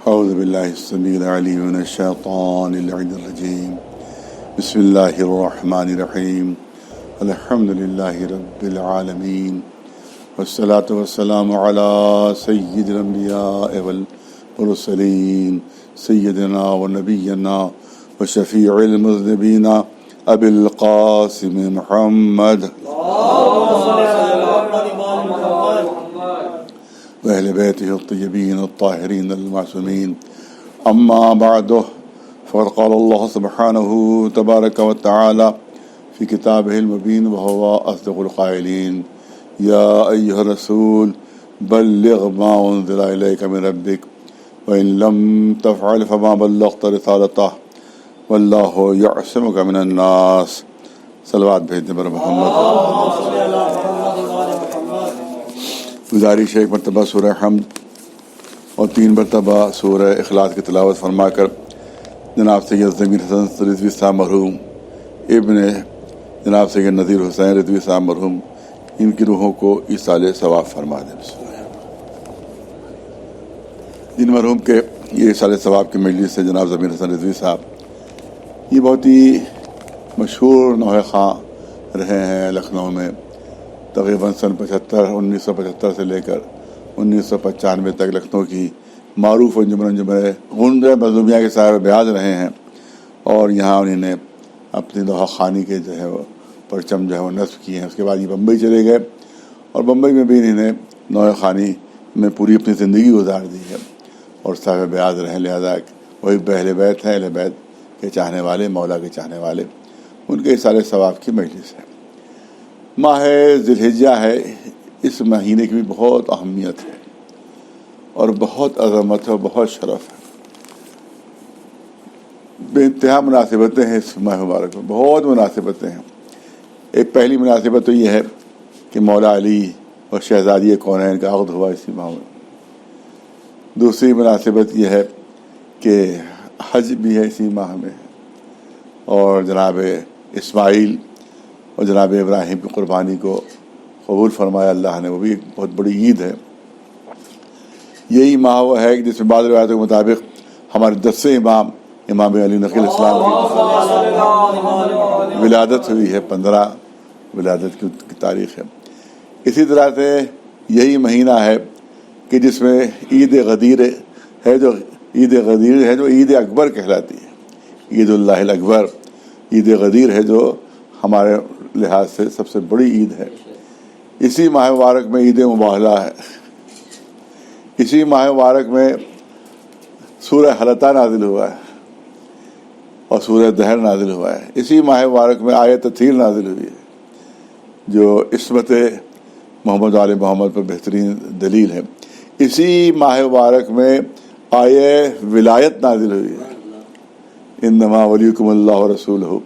اعوذ باللہ السمیع العلیم من الشیطان اللعین الرجیم بسم اللہ الرحمن الرحیم الحمد للہ رب العالمین والصلاة والسلام علی سید الانبیاء والمرسلین سیدنا و نبینا و شفیع المذنبین ابی القاسم محمد وأهل بيته الطيبين الطاهرين المعصومين. أما بعد فقد قال الله سبحانه تبارك وتعالى في كتابه المبين وهو أصدق القائلين يا أيها الرسول بلغ ما أنزل إليك من ربك وإن لم تفعل فما بلغت رسالته والله يعصمك من الناس. صلوات بھیجنے پر محمد. گزارش ہے ایک مرتبہ سورہ حمد اور 3 مرتبہ سورہ اخلاص کی تلاوت فرما کر جناب سید ضمیر حسن رضوی صاحب مرحوم ابن جناب سید نذیر حسین رضوی صاحب مرحوم ان کی روحوں کو ایصال ثواب فرما دیں. جن مرحوم کے یہ ایصال ثواب کی مجلس سے جناب ضمیر حسن رضوی صاحب یہ بہت ہی مشہور نوحہ خواں رہے ہیں لکھنؤ میں. تقریباً سن 1975 سے لے کر 1995 تک لکھنؤ کی معروف انجمن غنڈ مظلومیہ کے صاحب بیاض رہے ہیں اور یہاں انہوں نے اپنی نوحہ خوانی کے جو ہے وہ پرچم جو ہے وہ نصب کیے ہیں. اس کے بعد یہ بمبئی چلے گئے اور بمبئی میں بھی انہوں نے نوحہ خوانی میں پوری اپنی زندگی گزار دی ہے اور صاحب بیاض رہے. لہذا وہی اہل بیت ہیں، اہل بیت کے چاہنے والے، مولا کے چاہنے والے، ان کے ایصال ثواب کی مجلس ہے. ماہ ذی الحجہ ہے، اس مہینے کی بھی بہت اہمیت ہے اور بہت عظمت ہے اور بہت شرف ہے. بے انتہا مناسبتیں ہیں اس ماہ مبارک میں، بہت مناسبتیں ہیں. ایک پہلی مناسبت تو یہ ہے کہ مولا علی اور شہزادی کونین کا عقد ہوا اسی ماہ میں. دوسری مناسبت یہ ہے کہ حج بھی ہے اسی ماہ میں اور جناب اسماعیل اور جناب ابراہیم کی قربانی کو قبول فرمایا اللہ نے، وہ بھی ایک بہت بڑی عید ہے. یہی ماہ وہ ہے جس میں بعض روایتوں کے مطابق ہمارے 10 امام علی نقی الاسلام کی ولادت ہوئی ہے. 15 ولادت کی تاریخ ہے. اسی طرح سے یہی مہینہ ہے کہ جس میں عید غدیر ہے جو عید اکبر کہلاتی ہے. عید اللہ الاکبر، عید غدیر ہے جو ہمارے لحاظ سے سب سے بڑی عید ہے. اسی ماہ مبارک میں عید مباہلہ ہے. اسی ماہ مبارک میں سورہ حلقہ نازل ہوا ہے اور سورہ دہر نازل ہوا ہے. اسی ماہ مبارک میں آیت تطہیر نازل ہوئی ہے جو عصمت محمد آل محمد پر بہترین دلیل ہے. اسی ماہ مبارک میں آیت ولایت نازل ہوئی ہے. انما ولیکم اللہ ورسولہ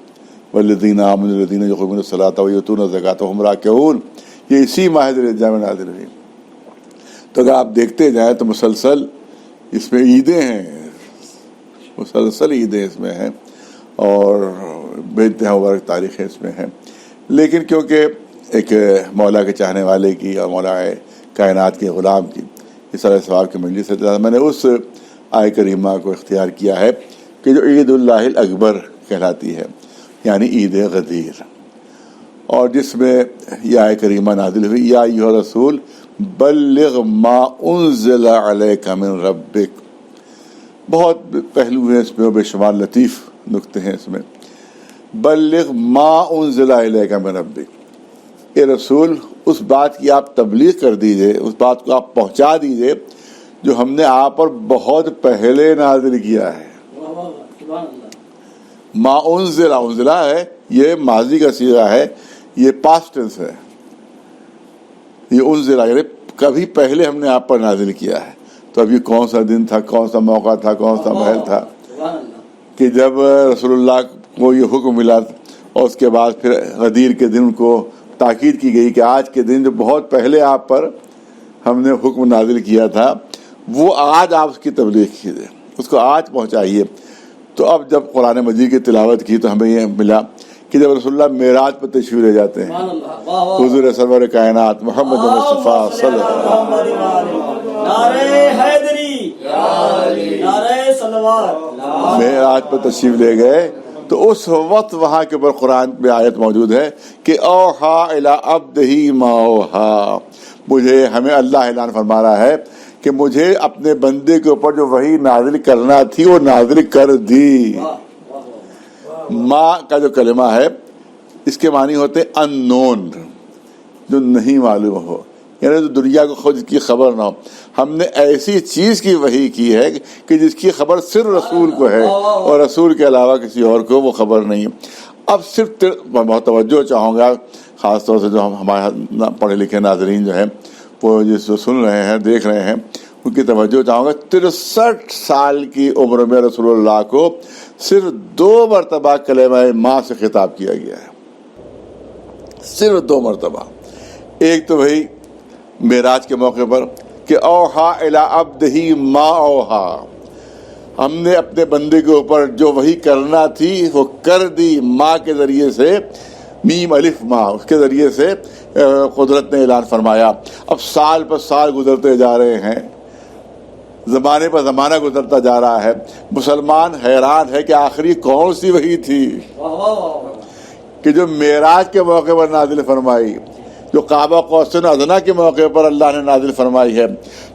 والذین آمنوا الذین یقیمون الصلاۃ ویؤتون الزکاۃ وہم راکعون. یہ اسی ماہ ذی الحجہ میں نازل ہوئی. تو اگر آپ دیکھتے جائیں تو مسلسل اس میں عیدیں ہیں، مسلسل عیدیں اس میں ہیں اور بے انتہا مبارک تاریخیں اس میں ہیں. لیکن کیونکہ ایک مولا کے چاہنے والے کی اور مولا کائنات کے غلام کی ایصال ثواب کی مجلس ہے، میں نے اس آیہ کریمہ کو اختیار کیا ہے کہ جو عید اللہ الاکبر کہلاتی ہے، یعنی عید غدیر، اور جس میں یہ آیہ کریمہ نازل ہوئی یا ایھا الرسول بلغ ما انزل علیک من ربک. بہت پہلو ہیں اس میں اور بے شمار لطیف نکتے ہیں اس میں. بلغ ما انزل علیک من ربک، اے رسول اس بات کی آپ تبلیغ کر دیجئے، اس بات کو آپ پہنچا دیجئے جو ہم نے آپ پر بہت پہلے نازل کیا ہے. ما انزلہ ہے، یہ ماضی کا صیغہ ہے، یہ پاسٹ ٹینس ہے. یہ انزلہ یعنی کبھی پہلے ہم نے آپ پر نازل کیا ہے. تو اب یہ کون سا دن تھا، کون سا موقع تھا، کون سا محل تھا کہ جب رسول اللہ کو یہ حکم ملا اور اس کے بعد پھر غدیر کے دن کو تاکید کی گئی کہ آج کے دن جو بہت پہلے آپ پر ہم نے حکم نازل کیا تھا وہ آج آپ اس کی تبلیغ کیجیے، اس کو آج پہنچائیے. تو اب جب قرآن مجید کی تلاوت کی تو ہمیں یہ ملا کہ جب رسول اللہ معراج پر تشریف لے جاتے ہیں، حضور سرور کائنات محمد مصطفیٰ صلی اللہ علیہ وسلم، نعرہ حیدری، معراج پر تشریف لے گئے تو اس وقت وہاں کے اوپر قرآن میں آیت موجود ہے کہ اوحا الی عبدہ ما اوحا، مجھے ہمیں اللہ اعلان فرما رہا ہے کہ مجھے اپنے بندے کے اوپر جو وحی نازل کرنا تھی وہ نازل کر دی۔ ماں کا جو کلمہ ہے اس کے معنی ہوتے ان نون، جو نہیں معلوم ہو، یعنی جو دنیا کو خود کی خبر نہ ہو۔ ہم نے ایسی چیز کی وحی کی ہے کہ جس کی خبر صرف رسول کو ہے اور رسول کے علاوہ کسی اور کو وہ خبر نہیں۔ اب صرف بہت توجہ چاہوں گا، خاص طور سے جو ہمارے پڑھے لکھے ناظرین جو ہیں وہ جس کو سن رہے ہیں دیکھ رہے ہیں ان کی توجہ چاہوں گا۔ 63 سال کی عمر میں رسول اللہ کو صرف 2 مرتبہ کلمہ ماں سے خطاب کیا گیا ہے، صرف 2 مرتبہ۔ ایک تو وہی معراج کے موقع پر کہ اوحا الی عبدہ ما اوحا، ہم نے اپنے بندے کے اوپر جو وحی کرنا تھی وہ کر دی، ماں کے ذریعے سے، میم الف ماں، اس کے ذریعے سے قدرت نے اعلان فرمایا۔ اب سال پر سال گزرتے جا رہے ہیں، زمانے پر زمانہ گزرتا جا رہا ہے، مسلمان حیران ہے کہ آخری کون سی وحی تھی کہ جو معراج کے موقع پر نازل فرمائی، جو کعبہ قوسین ادنیٰ کے موقع پر اللہ نے نازل فرمائی ہے۔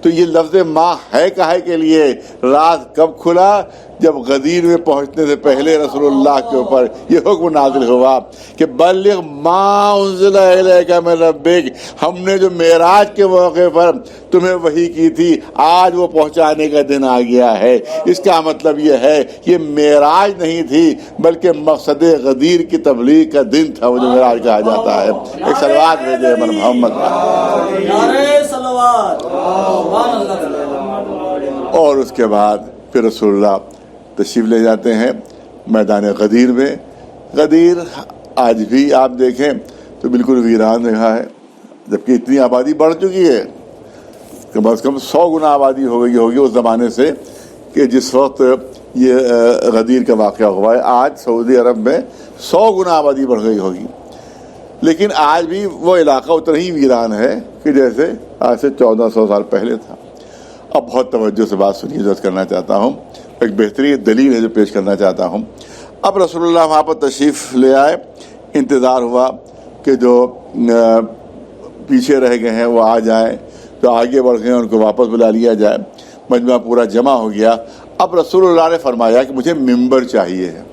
تو یہ لفظ ماں ہے کہے کے لیے، راز کب کھلا جب غدیر میں پہنچنے سے پہلے رسول اللہ کے اوپر یہ حکم نازل ہوا کہ بلغ ما انزل الیک من ربک، ہم نے جو معراج کے موقع پر تمہیں وحی کی تھی آج وہ پہنچانے کا دن آ گیا ہے۔ اس کا مطلب یہ ہے یہ معراج نہیں تھی بلکہ مقصد غدیر کی تبلیغ کا دن تھا، وہ جو معراج کہا جاتا ہے۔ ایک صلوات بھیجے من محمد۔ اور اس کے بعد پھر رسول اللہ تشریف لے جاتے ہیں میدان غدیر میں۔ غدیر آج بھی آپ دیکھیں تو بالکل ویران رہا ہے، جبکہ اتنی آبادی بڑھ چکی ہے، کم از کم 100 گنا آبادی ہو گئی ہوگی اس زمانے سے کہ جس وقت یہ غدیر کا واقعہ ہوا ہے۔ آج سعودی عرب میں 100 گنا آبادی بڑھ گئی ہوگی، لیکن آج بھی وہ علاقہ اتنا ہی ویران ہے کہ جیسے آج سے 1400 سال پہلے تھا۔ اب بہت توجہ سے بات سنیے، جو کرنا چاہتا ہوں ایک بہترین دلیل ہے جو پیش کرنا چاہتا ہوں۔ اب رسول اللہ وہاں پر تشریف لے آئے، انتظار ہوا کہ جو پیچھے رہ گئے ہیں وہ آ جائیں، جو آگے بڑھ گئے ہیں ان کو واپس بلا لیا جائے۔ مجمع پورا جمع ہو گیا۔ اب رسول اللہ نے فرمایا کہ مجھے ممبر چاہیے ہے۔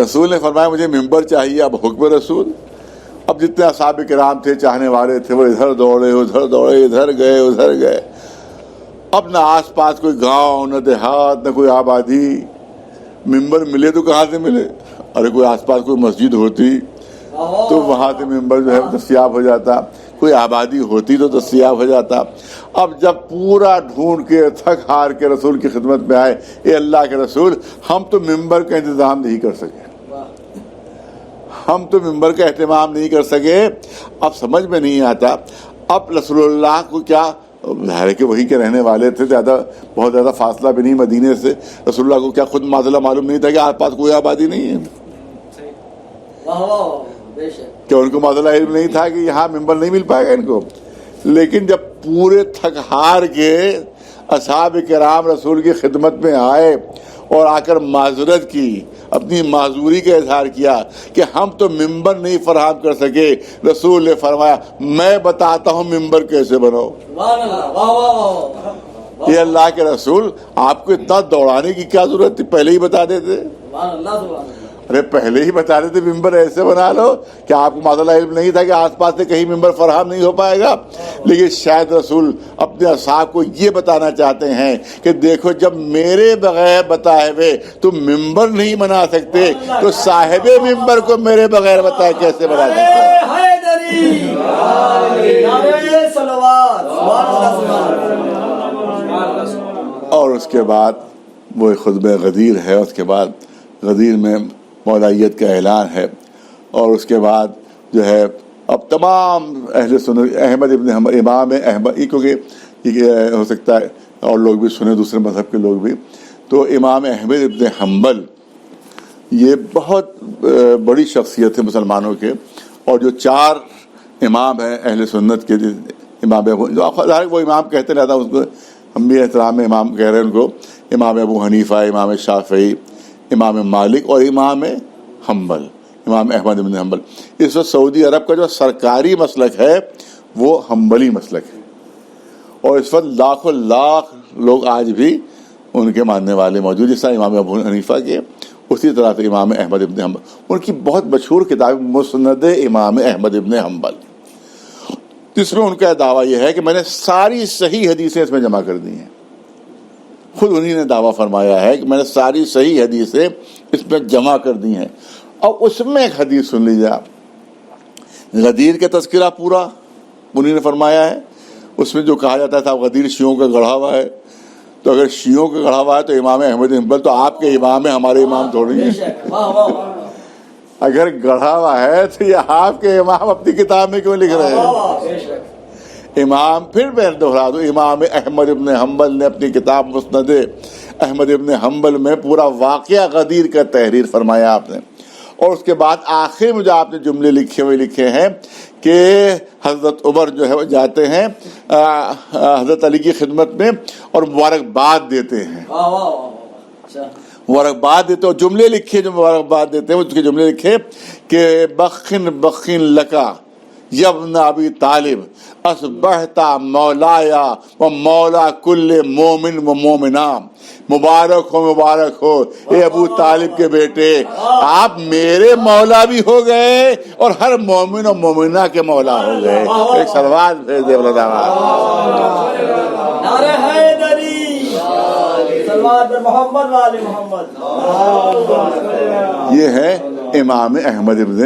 رسول نے فرمایا مجھے ممبر چاہیے۔ اب حکم رسول، اب جتنے اصحاب کرام تھے چاہنے والے تھے وہ ادھر دوڑے ادھر دوڑے، ادھر گئے ادھر گئے۔ اب نہ آس پاس کوئی گاؤں نہ دیہات نہ کوئی آبادی، ممبر ملے تو کہاں سے ملے؟ ارے کوئی آس پاس کوئی مسجد ہوتی تو وہاں سے ممبر جو ہے دستیاب ہو جاتا، کوئی آبادی ہوتی تو دستیاب ہو جاتا۔ اب جب پورا ڈھونڈ کے تھک ہار کے رسول کی خدمت میں آئے، اے اللہ کے رسول ہم تو ممبر کا انتظام نہیں کر سکے، ہم تو ممبر کا اہتمام نہیں کر سکے۔ اب سمجھ میں نہیں آتا اب رسول اللہ کو کیا، ظاہر ہے کہ وہی کے رہنے والے تھے، بہت زیادہ فاصلہ بھی نہیں مدینے سے، رسول اللہ کو کیا خود معاملہ معلوم نہیں تھا کہ آس پاس کوئی آبادی نہیں ہے؟ کہ ان کو معاملہ علم نہیں تھا کہ یہاں ممبر نہیں مل پائے گا ان کو؟ لیکن جب پورے تھک ہار کے اصحاب کرام رسول کی خدمت میں آئے اور آ کر معذرت کی، اپنی معذوری کا اظہار کیا کہ ہم تو ممبر نہیں فراہم کر سکے، رسول نے فرمایا میں بتاتا ہوں ممبر کیسے بناؤ۔ یہ اللہ کے رسول آپ کو اتنا دوڑانے کی کیا ضرورت تھی؟ پہلے ہی بتا دیتے۔ ارے پہلے ہی بتا دیتے ممبر ایسے بنا لو کہ آپ کو معذلہ علم نہیں تھا کہ آس پاس سے کہیں ممبر فراہم نہیں ہو پائے گا۔ لیکن شاید رسول اپنے اصحاب کو یہ بتانا چاہتے ہیں کہ دیکھو جب میرے بغیر بتائے ہوئے تم ممبر نہیں بنا سکتے تو صاحب ممبر کو میرے بغیر بتائے کیسے بنا سکتے؟ اور اس کے بعد وہ خطبہ غدیر ہے، اس کے بعد غدیر میں مولائیت کا اعلان ہے، اور اس کے بعد جو ہے اب تمام اہل سنت احمد ابن حنبل، امام احمد، کیونکہ یہ ہو سکتا ہے اور لوگ بھی سنیں دوسرے مذہب کے لوگ بھی، تو امام احمد ابن حنبل یہ بہت بڑی شخصیت ہے مسلمانوں کے، اور جو 4 امام ہیں اہل سنت کے، امام وہ امام کہتے رہتا اس کو ہم بھی احترام میں امام کہہ رہے ہیں ان کو، امام ابو حنیفہ، امام شافعی، امام مالک اور امام حنبل، امام احمد بن حنبل۔ اس وقت سعودی عرب کا جو سرکاری مسلک ہے وہ حنبلی مسلک ہے، اور اس وقت لاکھوں لاکھ لوگ آج بھی ان کے ماننے والے موجود، جس طرح امام ابو حنیفہ کے، اسی طرح سے امام احمد ابن حنبل۔ ان کی بہت مشہور کتاب مسند امام احمد ابن حنبل، جس میں ان کا دعویٰ یہ ہے کہ میں نے ساری صحیح حدیثیں اس میں جمع کر دی ہیں۔ خود انہی نے دعویٰ فرمایا ہے کہ میں نے ساری صحیح حدیثیں اس میں جمع کر دی ہیں۔ اور اس میں ایک حدیث سن لیجیے آپ، غدیر کا تذکرہ پورا انہی نے فرمایا ہے۔ اس میں جو کہا جاتا تھا غدیر شیعوں کا گڑھا ہوا ہے، تو اگر شیعوں کا گڑھا ہوا ہے تو امام احمد بن حنبل تو آپ کے امام ہیں، ہمارے امام تھوڑی ہیں۔ اگر گڑھا ہوا ہے تو یہ آپ کے امام اپنی کتاب میں کیوں لکھ رہے ہیں؟ امام، پھر میں دوہرا دوں، امام احمد ابن حنبل نے اپنی کتاب مسند احمد ابن حنبل میں پورا واقعہ غدیر کا تحریر فرمایا آپ نے۔ اور اس کے بعد آخر میں جو آپ نے جملے لکھے ہیں کہ حضرت عمر جو ہے وہ جاتے ہیں حضرت علی کی خدمت میں اور مبارکباد دیتے ہیں، مبارکباد دیتے، اور جملے لکھے جو مبارکباد دیتے ہیں، اس کے جملے لکھے کہ بخن بخن لکا یبن ابی طالب اصبحت مولایا و مولا کل مومن و مومنہ، مبارک ہو اے ابو طالب کے بیٹے، آپ میرے مولا بھی ہو گئے اور ہر مومن و مومنہ کے مولا ہو گئے۔ ایک صلوات بھیج دے بلند آواز۔ نعرہ حیدری، صلوات محمد وآل محمد۔ یہ ہے امام احمد ابن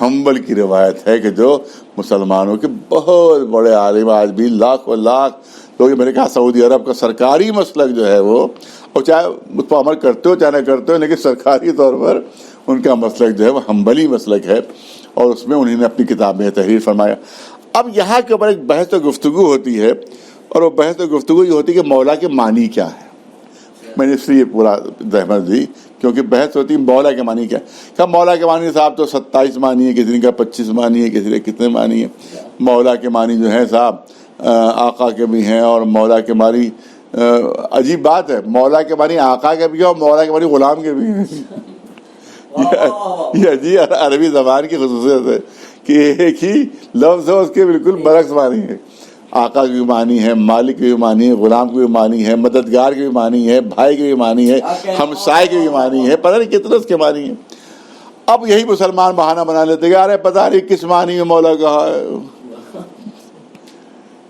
حنبل کی روایت ہے کہ جو مسلمانوں کے بہت بڑے عالم، آج بھی لاکھوں لاکھ لوگ، میں نے کہا سعودی عرب کا سرکاری مسلک جو ہے وہ، اور چاہے اس پر عمل کرتے ہو چاہے نہ کرتے ہو، لیکن سرکاری طور پر ان کا مسلک جو ہے وہ حنبلی مسلک ہے، اور اس میں انہوں نے اپنی کتاب میں تحریر فرمایا۔ اب یہاں کے اوپر ایک بحث و گفتگو ہوتی ہے، اور وہ بحث و گفتگو یہ ہوتی ہے کہ مولا کے معنی کیا ہے۔ میں نے اس لیے پورا زحمت دی کیونکہ بحث ہوتی ہے مولا کے معنی کیا ہے۔ کہ مولا کے معنی صاحب تو 27 معنی ہے، کسی نے کہا 25 معنی ہے، کسی نے کتنے معنی ہے۔ مولا کے معنی جو ہے صاحب آقا کے بھی ہیں، اور مولا کے معنی عجیب بات ہے، مولا کے معنی آقا کے بھی ہیں اور مولا کے معنی غلام کے بھی ہیں۔ یہ عجیب عربی زبان کی خصوصیت ہے کہ ایک ہی لفظ ہے، اس کے بالکل برعکس معنی ہے۔ آقا کی بھی معنی ہے، مالک کی بھی معنی ہے، غلام کی بھی معنی ہے، مددگار کی بھی معنی ہے، بھائی کی بھی معنی ہے، ہمسائے کی بھی معنی ہے، پتہ نہیں کتنے اس کے معنی ہے۔ اب یہی مسلمان بہانہ بنا لیتے کہ ارے پتہ نہیں کس معنی میں مولا کہا ہے،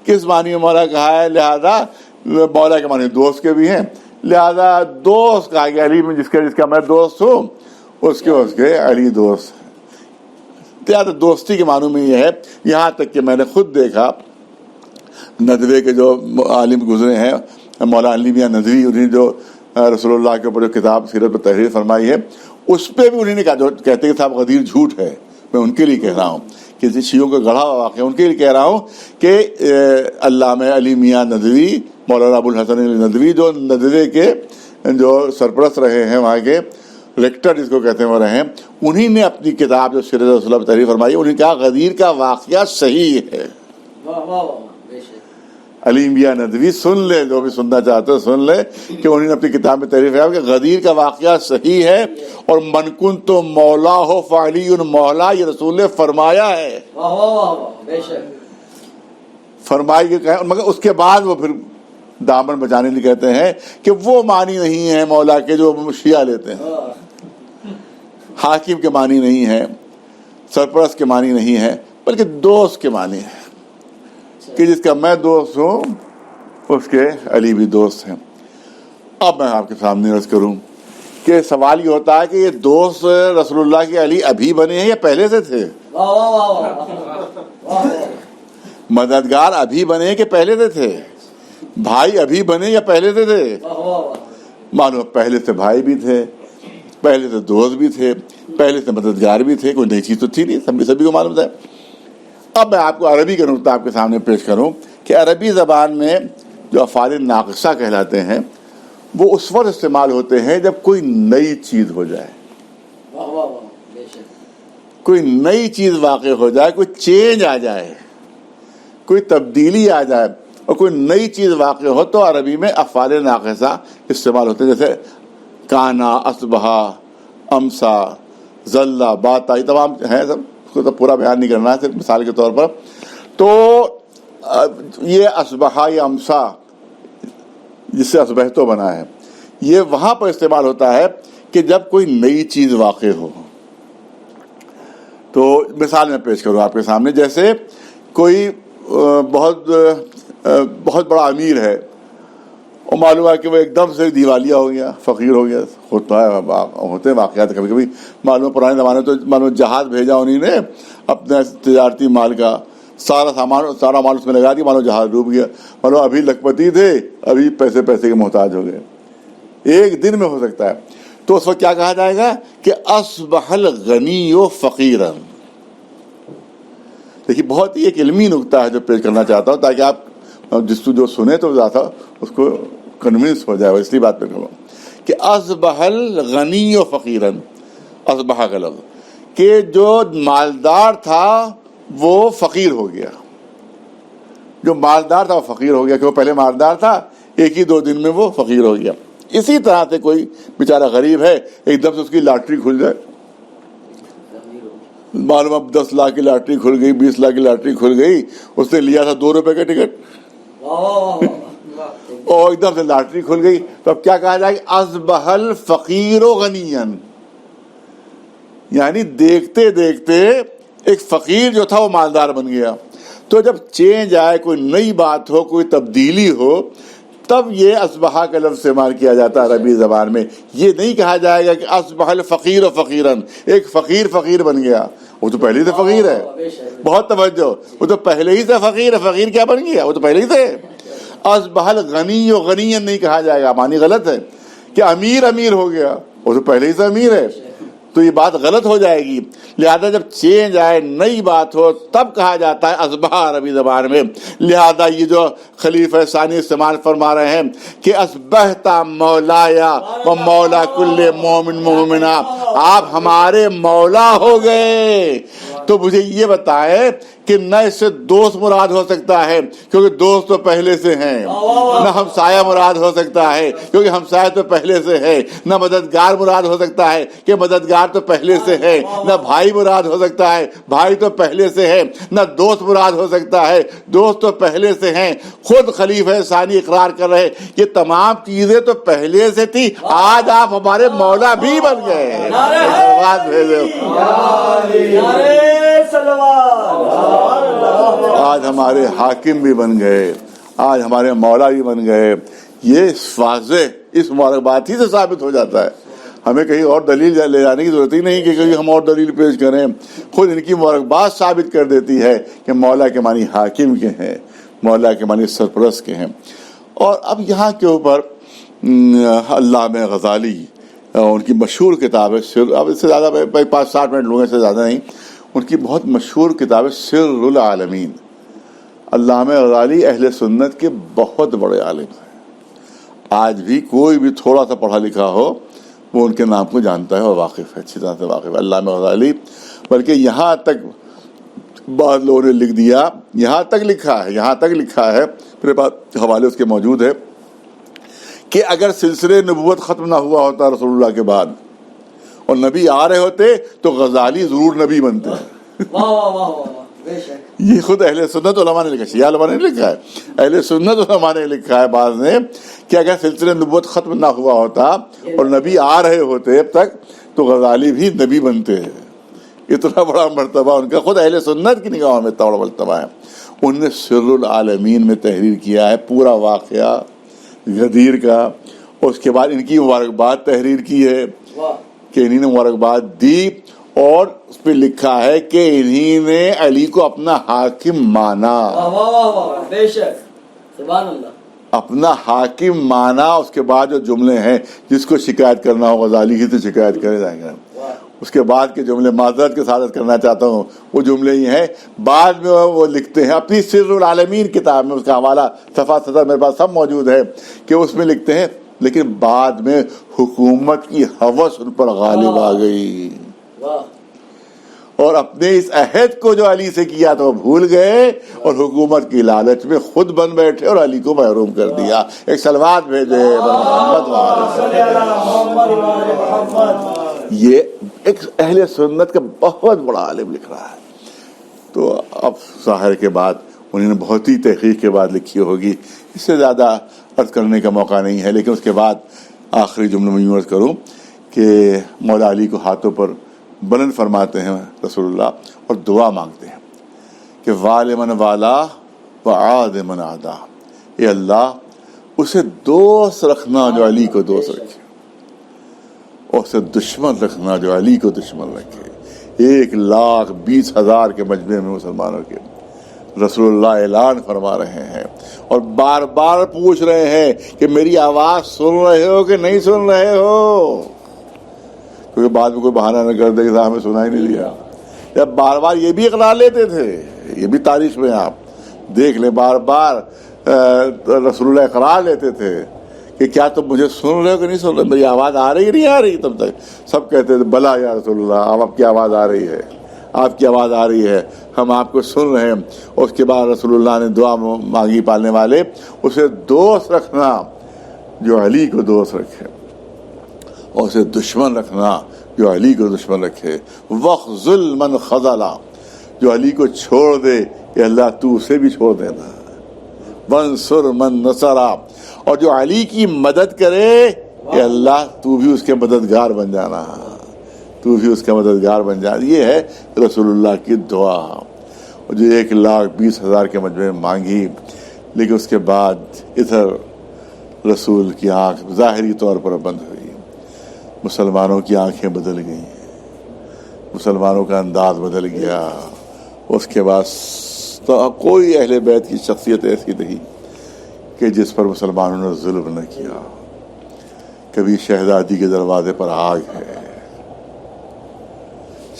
کس معنی میں مولا کہا ہے، لہذا مولا کے معنی دوست کے بھی ہیں، لہذا دوست کہا گیا علی میں، جس کا میں دوست ہوں اس کے علی دوست۔ لہذا دوستی کے معنی میں یہ ہے، یہاں تک کہ میں نے خود دیکھا ندوے کے جو عالم گزرے ہیں، مولانا علی میاں ندوی، انہیں جو رسول اللہ کے اوپر جو کتاب سیرت پر تحریر فرمائی ہے، اس پہ بھی انہوں نے کہا، جو کہتے ہیں کہ صاحب غدیر جھوٹ ہے، میں ان کے لیے کہہ رہا ہوں کہ شیعوں کا گڑھا ہوا واقعہ، ان کے لیے کہہ رہا ہوں کہ علامہ علی میاں ندوی، مولانا ابو الحسن علی ندوی، جو ندوے کے جو سرپرست رہے ہیں، وہاں کے ریکٹر جس کو کہتے ہیں وہ رہے ہیں، انہی نے اپنی کتاب جو سیرت رسول اللہ پر تحریر فرمائی، انہوں نے کہا غدیر کا واقعہ صحیح ہے۔ علی میاں ندوی سن لے، جو بھی سننا چاہتے ہو سن لے کہ انہوں نے اپنی کتاب میں تحریر فرمایا کہ غدیر کا واقعہ صحیح ہے، اور من کنت مولا ہو فعلی مولا، یہ رسول نے فرمایا ہے، فرمائی کہ کہیں، مگر اس کے بعد وہ پھر دامن بچانے لیے کہتے ہیں کہ وہ معنی نہیں ہے مولا کے جو شیعہ لیتے ہیں، حاکم کے معنی نہیں ہے، سرپرست کے معنی نہیں ہے، بلکہ دوست کے معنی ہے، کہ جس کا میں دوست ہوں اس کے علی بھی دوست ہیں۔ اب میں آپ کے سامنے عرض کروں کہ سوال یہ ہوتا ہے کہ یہ دوست رسول اللہ کے علی ابھی بنے ہیں یا پہلے سے تھے؟ مددگار ابھی بنے کہ پہلے سے تھے؟ بھائی ابھی بنے یا پہلے سے تھے؟ معلوم پہلے سے بھائی بھی تھے، پہلے سے دوست بھی تھے، پہلے سے مددگار بھی تھے، کوئی نئی چیز تو تھی نہیں، سبھی کو معلوم تھا۔ اب میں آپ کو عربی کا نقطہ آپ کے سامنے پیش کروں کہ عربی زبان میں جو افعال ناقصہ کہلاتے ہیں وہ اس وقت استعمال ہوتے ہیں جب کوئی نئی چیز ہو جائے، کوئی نئی چیز واقع ہو جائے، کوئی چینج آ جائے، کوئی تبدیلی آ جائے۔ اور کوئی نئی چیز واقع ہو تو عربی میں افعال ناقصہ استعمال ہوتے ہیں، جیسے کانا، اصبحا، امسا، ظلا، باتا، یہ تمام ہیں سب، اس کو تو پورا بیان نہیں کرنا ہے، صرف مثال کے طور پر. تو یہ اصبحا یا امسا جس سے اصبحتو بنا ہے، یہ وہاں پر استعمال ہوتا ہے کہ جب کوئی نئی چیز واقع ہو. تو مثال میں پیش کروں آپ کے سامنے، جیسے کوئی بہت بڑا امیر ہے اور معلوم ہے کہ وہ ایک دم سے دیوالیہ ہو گیا، فقیر ہو گیا. ہوتے ہیں واقعات کبھی کبھی. معلوم پرانے زمانے تو معلوم جہاز بھیجا انہیں نے اپنے تجارتی مال کا، سارا مال اس میں لگا دیا، معلوم جہاز ڈوب گیا. معلوم ابھی لکھپتی تھے، ابھی پیسے کے محتاج ہو گئے. ایک دن میں ہو سکتا ہے. تو اس وقت کیا کہا جائے گا کہ اصبح الغنی فقیرا. دیکھیے بہت ہی ایک علمی نکتہ ہے جو پیش کرنا چاہتا ہوں تاکہ آپ جو سنے تو زیادہ اس کو کنوینس ہو جائے. اس لیے بات پہ کروں کہ اصبح الغنی فقیرا، اصبح کا لفظ کہ جو مالدار تھا وہ فقیر ہو گیا. جو مالدار تھا وہ فقیر ہو گیا کہ وہ پہلے مالدار تھا، ایک ہی 2 دن میں وہ فقیر ہو گیا. اسی طرح سے کوئی بیچارہ غریب ہے، ایک دم سے اس کی لاٹری کھل جائے، معلوم اب 10 لاکھ کی لاٹری کھل گئی، 20 لاکھ کی لاٹری کھل گئی. اس نے لیا تھا 2 روپے کا ٹکٹ اور ایک دم سے لاٹری کھل گئی. تو اب کیا کہا جائے گا؟ اصبح الفقیر غنیا، یعنی دیکھتے دیکھتے ایک فقیر جو تھا وہ مالدار بن گیا. تو جب چینج آئے، کوئی نئی بات ہو، کوئی تبدیلی ہو، تب یہ اصبحا کا لفظ استعمال کیا جاتا ہے عربی زبان میں. یہ نہیں کہا جائے گا کہ اصبح الفقیر فقیرا، ایک فقیر بن گیا. وہ تو پہلے ہی سے فقیر ہے. بہت توجہ، وہ تو پہلے ہی سے فقیر ہے. فقیر کیا بن گیا؟ وہ تو پہلے ہی سے. اصبح الغنی غنیا نہیں کہا جائے گا، معنی غلط ہے. کہ امیر ہو گیا، وہ تو پہلے ہی سے امیر ہے. تو یہ بات غلط ہو جائے گی. لہذا جب چینج آئے، نئی بات ہو، تب کہا جاتا ہے اصبح عربی زبان میں. لہذا یہ جو خلیفہ ثانی استعمال فرما رہے ہیں کہ اصبحت مولایا و مولا کل مومن مومنہ، آپ ہمارے مولا ہو گئے. تو مجھے یہ بتائے کہ نہ اس سے دوست مراد ہو سکتا ہے کیونکہ دوست تو پہلے سے ہیں، نہ ہمسایہ مراد ہو سکتا ہے کیونکہ ہمسایہ تو پہلے سے ہے، نہ مددگار مراد ہو سکتا ہے کہ مددگار تو پہلے سے ہے، نہ بھائی مراد ہو سکتا ہے، بھائی تو پہلے سے ہے، نہ دوست مراد ہو سکتا ہے، دوست تو پہلے سے ہیں. خود خلیفہ ثانی اقرار کر رہے یہ تمام چیزیں تو پہلے سے تھی، آج آپ ہمارے مولا بھی بن گئے. آج ہمارے حاکم بھی بن گئے، آج ہمارے مولا بھی بن گئے. یہ واضح اس مبارکباد ہی سے ثابت ہو جاتا ہے. ہمیں کہیں اور دلیل لے جانے کی ضرورت ہی نہیں کہ کہیں ہم اور دلیل پیش کریں. خود ان کی مبارکباد ثابت کر دیتی ہے کہ مولا کے معنی حاکم کے ہیں، مولا کے معنی سرپرست کے ہیں. اور اب یہاں کے اوپر علامہ غزالی ان کی مشہور کتاب ہے سر، اب اس سے زیادہ 5-7 منٹ لوں گے، اس سے زیادہ نہیں. ان کی بہت مشہور کتاب ہے سر العالمین. علامہ غزالی اہل سنت کے بہت بڑے عالم ہیں. آج بھی کوئی بھی تھوڑا سا پڑھا لکھا ہو وہ ان کے نام کو جانتا ہے اور واقف ہے، اچھی طرح سے واقف ہے علامہ غزالی. بلکہ یہاں تک بعض لوگوں نے لکھ دیا، یہاں تک لکھا ہے میرے پاس حوالے اس کے موجود ہے کہ اگر سلسلے نبوت ختم نہ ہوا ہوتا رسول اللہ کے بعد اور نبی آ رہے ہوتے تو غزالی ضرور نبی بنتے ہیں. یہ خود اہل سنت علماء نے لکھا، شیعہ علماء نے لکھا ہے، اہل سنت علماء نے لکھا ہے بعض نے کہ اگر سلسلے نبوت ختم نہ ہوا ہوتا اور نبی آ رہے ہوتے اب تک تو غزالی بھی نبی بنتے ہیں. اتنا بڑا مرتبہ ان کا، خود اہل سنت کی نگاہوں میں اتنا بڑا مرتبہ ہے. انہوں نے سر العالمین میں تحریر کیا ہے پورا واقعہ غدیر کا. اس کے بعد ان کی مبارکباد تحریر کی ہے کہ انہی نے مبارکباد دی اور اس پہ لکھا ہے کہ انہی نے علی کو اپنا حاکم مانا. بے شک، سبحان اللہ، اپنا حاکم مانا. اس کے بعد جو جملے ہیں جس کو شکایت کرنا ہو غزالی ہی سے شکایت کرے جائیں گے. اس کے بعد کے جملے معذرت کے ساتھ کرنا چاہتا ہوں، وہ جملے یہ ہیں. بعد میں وہ لکھتے ہیں اپنی سر العالمین کتاب میں، اس کا حوالہ صفحہ صدر میرے پاس سب موجود ہے، کہ اس میں لکھتے ہیں لیکن بعد میں حکومت کی ہوس ان پر غالب آ گئی اور اپنے اس عہد کو جو علی سے کیا تو بھول گئے اور حکومت کی لالچ میں خود بن بیٹھے اور علی کو محروم کر دیا. ایک صلوات بھیجے محمد. یہ ایک اہل سنت کا بہت بڑا عالم لکھ رہا ہے. تو اب ظاہر کے بعد انہوں نے بہت ہی تحقیق کے بعد لکھی ہوگی, اس سے زیادہ عرض کرنے کا موقع نہیں ہے. لیکن اس کے بعد آخری جملے میں یوں عرض کروں کہ مولا علی کو ہاتھوں پر بلند فرماتے ہیں رسول اللہ اور دعا مانگتے ہیں کہ وال من والا و عاد من عادا, اے اللہ اسے دوست رکھنا جو علی کو دوست رکھے, اور اسے دشمن رکھنا جو علی کو دشمن رکھے. 1,20,000 کے مجمع میں مسلمانوں کے رسول اللہ اعلان فرما رہے ہیں اور بار بار پوچھ رہے ہیں کہ میری آواز سن رہے ہو کہ نہیں سن رہے ہو, کیونکہ بعد میں کوئی بہانہ نہ کر دے کہ ہمیں سنا ہی نہیں دیا. جب بار بار یہ بھی اقرار لیتے تھے, یہ بھی تاریخ میں آپ دیکھ لیں, بار بار رسول اللہ اقرار لیتے تھے کہ کیا تم مجھے سن رہے ہو کہ نہیں سن رہے, میری آواز آ رہی نہیں آ رہی. تب تک سب کہتے تھے بلا یا رسول اللہ, اب آپ کی آواز آ رہی ہے, آپ کی آواز آ رہی ہے, ہم آپ کو سن رہے ہیں. اور اس کے بعد رسول اللہ نے دعا مانگی پالنے والے, اسے دوست رکھنا جو علی کو دوست رکھے, اور اسے دشمن رکھنا جو علی کو دشمن رکھے. وَخْذُلْ مَنْ خَذَلَ, جو علی کو چھوڑ دے کہ اللہ تو اسے بھی چھوڑ دینا. وَانْصُرْ مَنْ نَصَرَ, اور جو علی کی مدد کرے کہ اللہ تو بھی اس کے مددگار بن جانا, تو بھی اس کا مددگار بن جانا. یہ ہے رسول اللہ کی دعا, اور جو 1,20,000 کے مجمع میں مانگی. لیکن اس کے بعد ادھر رسول کی آنکھ ظاہری طور پر بند ہوئی, مسلمانوں کی آنکھیں بدل گئیں, مسلمانوں کا انداز بدل گیا. اس کے بعد کوئی اہل بیت کی شخصیت ایسی نہیں کہ جس پر مسلمانوں نے ظلم نہ کیا. کبھی شہزادی کے دروازے پر آگ ہے,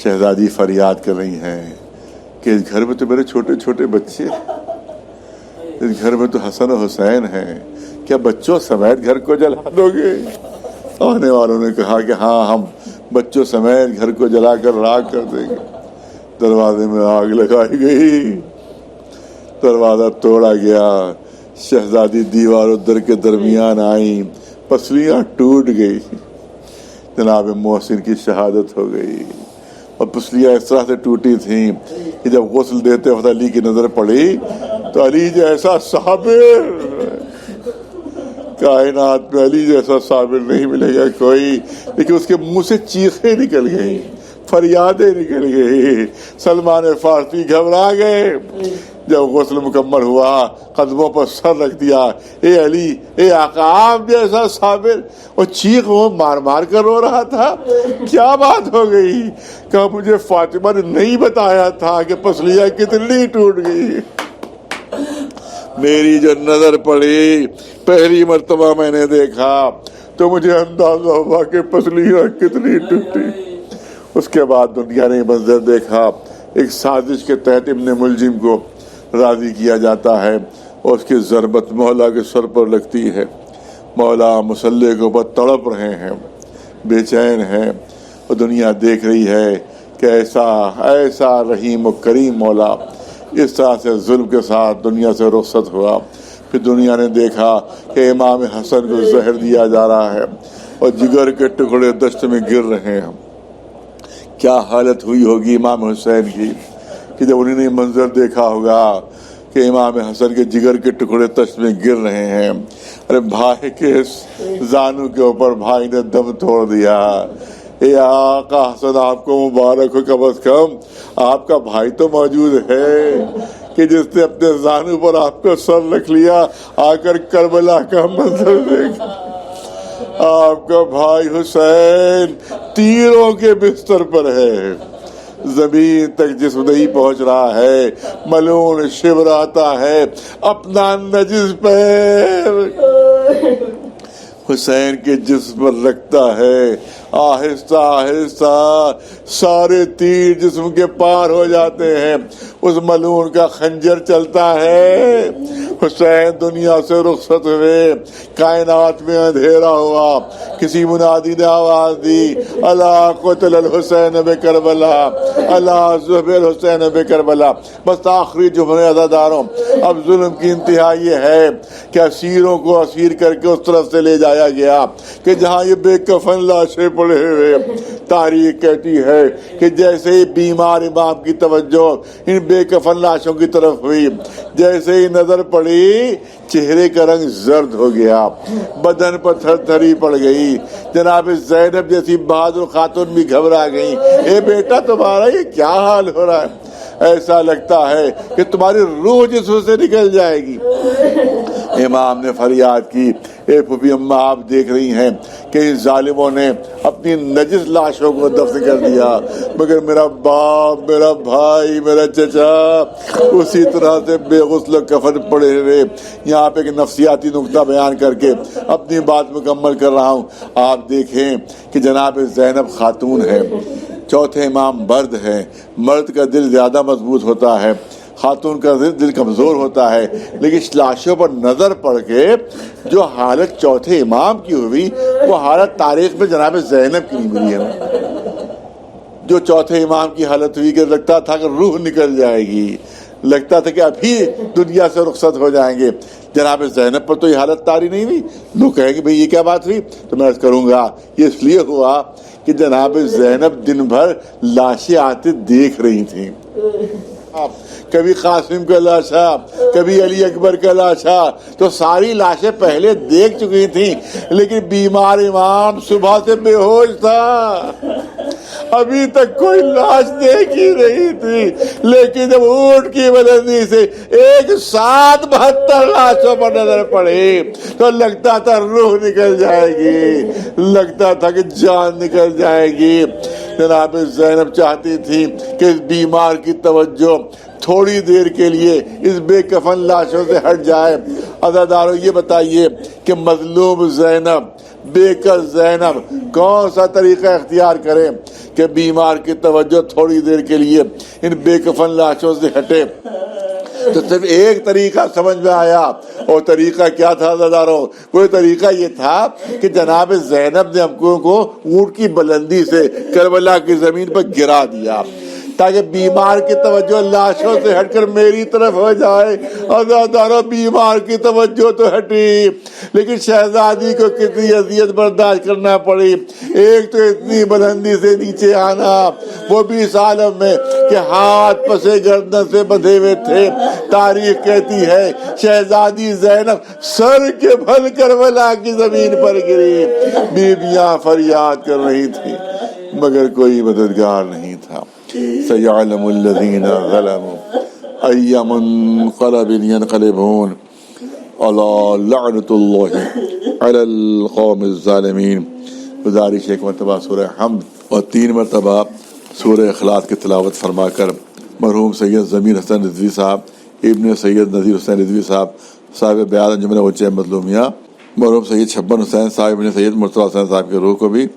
شہزادی فریاد کر رہی ہیں کہ اس گھر میں تو میرے چھوٹے چھوٹے بچے, اس گھر میں تو حسن و حسین ہیں, کیا بچوں سمیت گھر کو جلا دو گے؟ آنے والوں نے کہا کہ ہاں ہم بچوں سمیت گھر کو جلا کر راکھ کر دیں گے. دروازے میں آگ لگائی گئی, دروازہ توڑا گیا, شہزادی دیوار و در کے درمیان آئیں, پسلیاں ٹوٹ گئی. جناب محسن کی شہادت ہو گئی, اور پسلیاں اس طرح سے ٹوٹی تھیں کہ جب غسل دیتے وقت علی کی نظر پڑی تو علی جیسا صابر, کائنات میں علی جیسا صابر نہیں ملے گا کوئی. لیکن اس کے منہ سے چیخیں نکل گئی, فریادیں نکل گئی. سلمان فارسی گھبرا گئے. جب غسل مکمل ہوا قدموں پر سر رکھ دیا, اے علی, اے آقا, آپ جیسا صابر, اور چیخ وہ مار مار کر رو رہا تھا. کیا بات ہو گئی؟ کہ مجھے فاطمہ نے نہیں بتایا تھا کہ پسلیاں کتنی ٹوٹ گئی. میری جو نظر پڑی پہلی مرتبہ میں نے دیکھا تو مجھے اندازہ ہوا کہ پسلیاں کتنی ٹوٹی. اس کے بعد دنیا نے منظر دیکھا, ایک سازش کے تحت ابن ملجم کو راضی کیا جاتا ہے اور اس کی ضربت مولا کے سر پر لگتی ہے. مولا مسلح کے اوپر تڑپ رہے ہیں, بے چین ہیں, اور دنیا دیکھ رہی ہے کہ ایسا رحیم و کریم مولا اس طرح سے ظلم کے ساتھ دنیا سے رخصت ہوا. پھر دنیا نے دیکھا کہ امام حسن کو زہر دیا جا رہا ہے اور جگر کے ٹکڑے دشت میں گر رہے ہیں. کیا حالت ہوئی ہوگی امام حسین کی کہ جب انہوں نے منظر دیکھا ہوگا کہ امام حسن کے جگر کے ٹکڑے دشت میں گر رہے ہیں. ارے بھائی کے زانو کے اوپر بھائی نے دم توڑ دیا. اے آقا حسن, آپ کو مبارک ہو, کم از کم آپ کا بھائی تو موجود ہے کہ جس نے اپنے زانو پر آپ کا سر رکھ لیا. آ کر کربلا کا منظر دیکھا, آپ کا بھائی حسین تیروں کے بستر پر ہے, زمین تک جسم نہیں پہنچ رہا ہے, ملون شبراتا ہے اپنا نجس پیر حسین کے جسم پر رکھتا ہے آہستہ آہستہ سارے تیر جسم کے پار ہو جاتے ہیں، اس ملعون کا خنجر چلتا ہے۔ حسین دنیا سے رخصت ہوئے، کائنات میں اندھیرا ہوا، کسی منادی نے آواز دی، الا قتل الحسین بکربلا، الا ذبح الحسین بکربلا۔ بس آخری جملے عزاداروں، اب ظلم کی انتہا یہ ہے کہ اسیروں کو اسیر کر کے اس طرف سے لے جایا گیا کہ جہاں یہ بے کفن لاشیں پڑے ہوئے۔ تاریخ کہتی ہے کہ جیسے ہی بیمار امام کی توجہ ان بے کفن لاشوں کی طرف ہوئی، جیسے ہی نظر پڑی چہرے کا رنگ زرد ہو گیا، بدن پر تھر تھری پڑ گئی۔ جناب زینب جیسی بہادر خاتون بھی گھبرا گئی، اے بیٹا تمہارا یہ کیا حال ہو رہا ہے؟ ایسا لگتا ہے کہ تمہاری روح جسم سے نکل جائے گی۔ امام نے فریاد کی، اے پھوپھی اماں آپ دیکھ رہی ہیں کہ ان ظالموں نے اپنی نجس لاشوں کو دفن کر دیا، مگر میرا باپ، میرا بھائی، میرا چچا اسی طرح سے بے غسل کفن پڑے ہوئے۔ یہاں پہ ایک نفسیاتی نقطہ بیان کر کے اپنی بات مکمل کر رہا ہوں۔ آپ دیکھیں کہ جناب زینب خاتون ہے، چوتھے امام مرد ہے، مرد کا دل زیادہ مضبوط ہوتا ہے، خاتون کا دل کمزور ہوتا ہے، لیکن لاشوں پر نظر پڑ کے جو حالت چوتھے امام کی ہوئی وہ حالت تاریخ میں جناب زینب کی نہیں ملی ہے۔ جو چوتھے امام کی حالت ہوئی کہ لگتا تھا کہ روح نکل جائے گی، لگتا تھا کہ ابھی دنیا سے رخصت ہو جائیں گے، جناب زینب پر تو یہ حالت طاری نہیں ہوئی۔ لوگ کہیں گے بھئی یہ کیا بات ہوئی؟ تو میں عرض کروں گا یہ اس لیے ہوا کہ جناب زینب دن بھر لاشیں آتے دیکھ رہی تھیں، کبھی قاسم کا لاشا، کبھی علی اکبر کا لاشا، تو ساری لاشیں پہلے دیکھ چکی تھیں، لیکن بیمار امام صبح سے بے ہوش تھا، ابھی تک کوئی لاش دیکھ ہی نہیں تھی، لیکن جب اونٹ کی بلندی سے ایک ساتھ 72 لاشوں پر نظر پڑی تو لگتا تھا روح نکل جائے گی، لگتا تھا کہ جان نکل جائے گی۔ جناب زینب چاہتی تھی کہ اس بیمار کی توجہ تھوڑی دیر کے لیے اس بے کفن لاشوں سے ہٹ جائے۔ عزادارو یہ بتائیے کہ مظلوم زینب، بے کس زینب کون سا طریقہ اختیار کرے کہ بیمار کی توجہ تھوڑی دیر کے لیے ان بے کفن لاشوں سے ہٹے؟ تو صرف ایک طریقہ سمجھ میں آیا، اور طریقہ کیا تھا عزاداروں؟ وہ طریقہ یہ تھا کہ جناب زینب نے ہم کو اونٹ کی بلندی سے کربلا کی زمین پر گرا دیا تاکہ بیمار کی توجہ لاشوں سے ہٹ کر میری طرف ہو جائے۔ عزاداروں بیمار کی توجہ تو ہٹی، لیکن شہزادی کو کتنی اذیت برداشت کرنا پڑی۔ ایک تو اتنی بلندی سے نیچے آنا، وہ بھی اس عالم میں کہ ہاتھ پسے گردن سے بندھے ہوئے تھے۔ تاریخ کہتی ہے شہزادی زینب سر کے بھل کربلا کی زمین پر گری، بیویاں فریاد کر رہی تھی مگر کوئی مددگار نہیں تھا۔ سيعلم الذين ظلموا أي منقلب ينقلبون ألا لعنة الله على القوم الظالمين۔ گزارش ایک مرتبہ سورہ حمد اور 3 مرتبہ سورہ اخلاص کی تلاوت فرما کر مرحوم سید ضمیر حسن رضوی صاحب، ابن سید نذیر حسین رضوی صاحب، صاحب بیان جملہ وجہ مظلومیہ، مرحوم سید چھبن حسین صاحب، ابن سید مرتضیٰ حسین صاحب کے روح کو بھی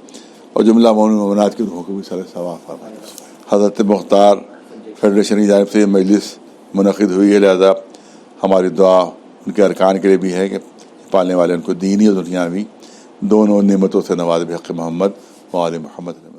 اور جملہ مومن مومنات کی روح کو بھی صلی ثواب فرمائے۔ حضرت مختار فیڈریشن کی جانب سے یہ مجلس منعقد ہوئی ہے، لہذا ہماری دعا ان کے ارکان کے لیے بھی ہے کہ پالنے والے ان کو دینی اور دنیاوی دونوں نعمتوں سے نواز بحق محمد و آل محمد۔